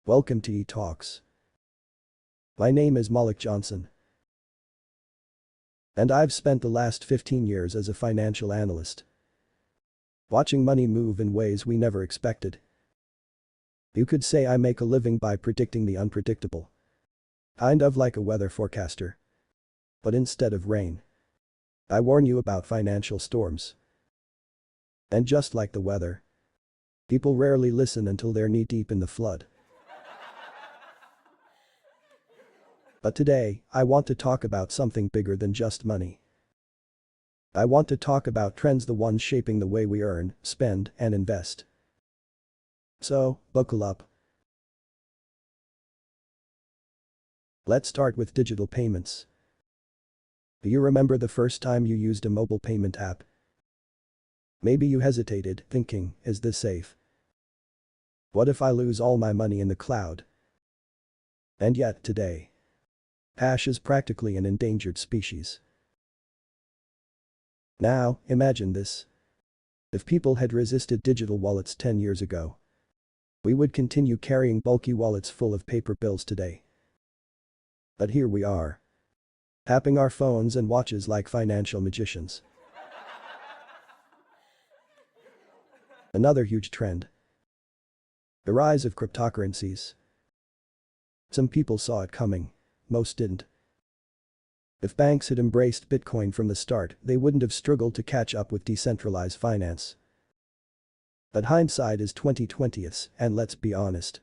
Welcome to E-Talks. My name is Malik Johnson. And I've spent the last 15 years as a financial analyst, watching money move in ways we never expected. You could say I make a living by predicting the unpredictable. Kind of like a weather forecaster. But instead of rain, I warn you about financial storms. And just like the weather, people rarely listen until they're knee-deep in the flood. But today, I want to talk about something bigger than just money. I want to talk about trends, the ones shaping the way we earn, spend, and invest. So, buckle up. Let's start with digital payments. Do you remember the first time you used a mobile payment app? Maybe you hesitated, thinking, is this safe? What if I lose all my money in the cloud? And yet, today, cash is practically an endangered species. Now, imagine this. If people had resisted digital wallets 10 years ago, we would continue carrying bulky wallets full of paper bills today. But here we are, tapping our phones and watches like financial magicians. Another huge trend: the rise of cryptocurrencies. Some people saw it coming, most didn't. If banks had embraced Bitcoin from the start, they wouldn't have struggled to catch up with decentralized finance. But hindsight is 20/20, and let's be honest,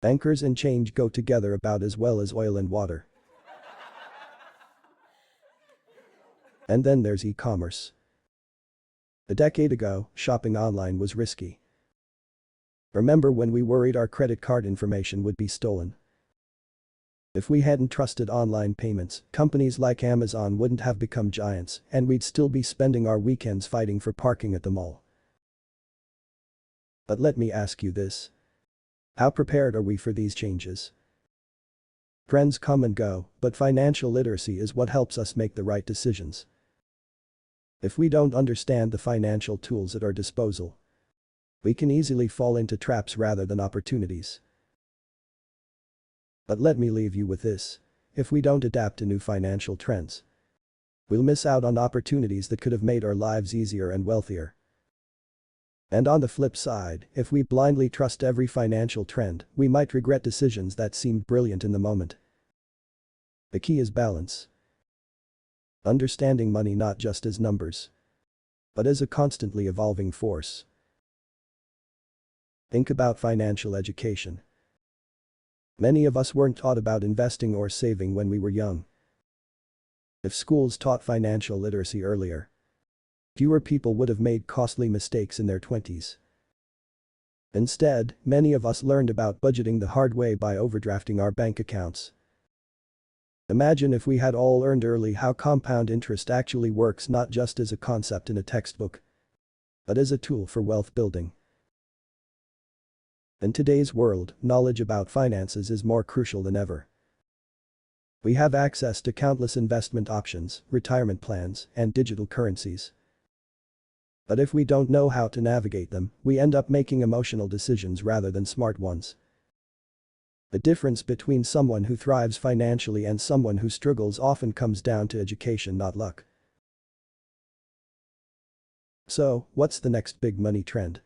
bankers and change go together about as well as oil and water. And then there's e-commerce. A decade ago, shopping online was risky. Remember when we worried our credit card information would be stolen? If we hadn't trusted online payments, companies like Amazon wouldn't have become giants, and we'd still be spending our weekends fighting for parking at the mall. But let me ask you this. How prepared are we for these changes? Trends come and go, but financial literacy is what helps us make the right decisions. If we don't understand the financial tools at our disposal, we can easily fall into traps rather than opportunities. But let me leave you with this: if we don't adapt to new financial trends, we'll miss out on opportunities that could have made our lives easier and wealthier. And on the flip side, if we blindly trust every financial trend, we might regret decisions that seemed brilliant in the moment. The key is balance. Understanding money not just as numbers, but as a constantly evolving force. Think about financial education. Many of us weren't taught about investing or saving when we were young. If schools taught financial literacy earlier, fewer people would have made costly mistakes in their 20s. Instead, many of us learned about budgeting the hard way by overdrafting our bank accounts. Imagine if we had all learned early how compound interest actually works, not just as a concept in a textbook, but as a tool for wealth building. In today's world, knowledge about finances is more crucial than ever. We have access to countless investment options, retirement plans, and digital currencies. But if we don't know how to navigate them, we end up making emotional decisions rather than smart ones. The difference between someone who thrives financially and someone who struggles often comes down to education, not luck. So, what's the next big money trend?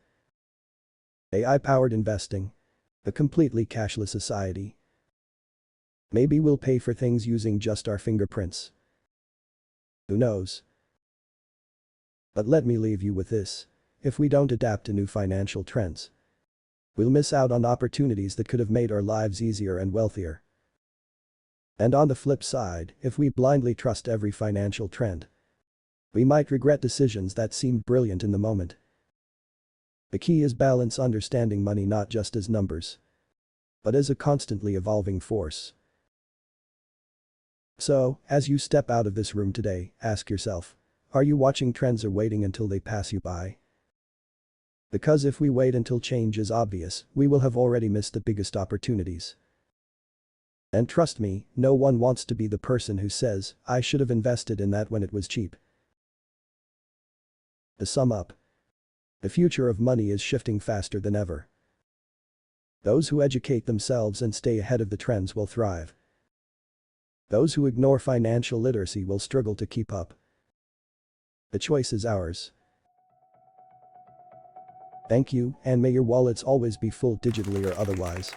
AI-powered investing. A completely cashless society. Maybe we'll pay for things using just our fingerprints. Who knows? But let me leave you with this: if we don't adapt to new financial trends, we'll miss out on opportunities that could have made our lives easier and wealthier. And on the flip side, if we blindly trust every financial trend, we might regret decisions that seemed brilliant in the moment. The key is balance, understanding money not just as numbers, but as a constantly evolving force. So, as you step out of this room today, ask yourself, are you watching trends or waiting until they pass you by? Because if we wait until change is obvious, we will have already missed the biggest opportunities. And trust me, no one wants to be the person who says, I should have invested in that when it was cheap. To sum up, the future of money is shifting faster than ever. Those who educate themselves and stay ahead of the trends will thrive. Those who ignore financial literacy will struggle to keep up. The choice is ours. Thank you, and may your wallets always be full digitally or otherwise.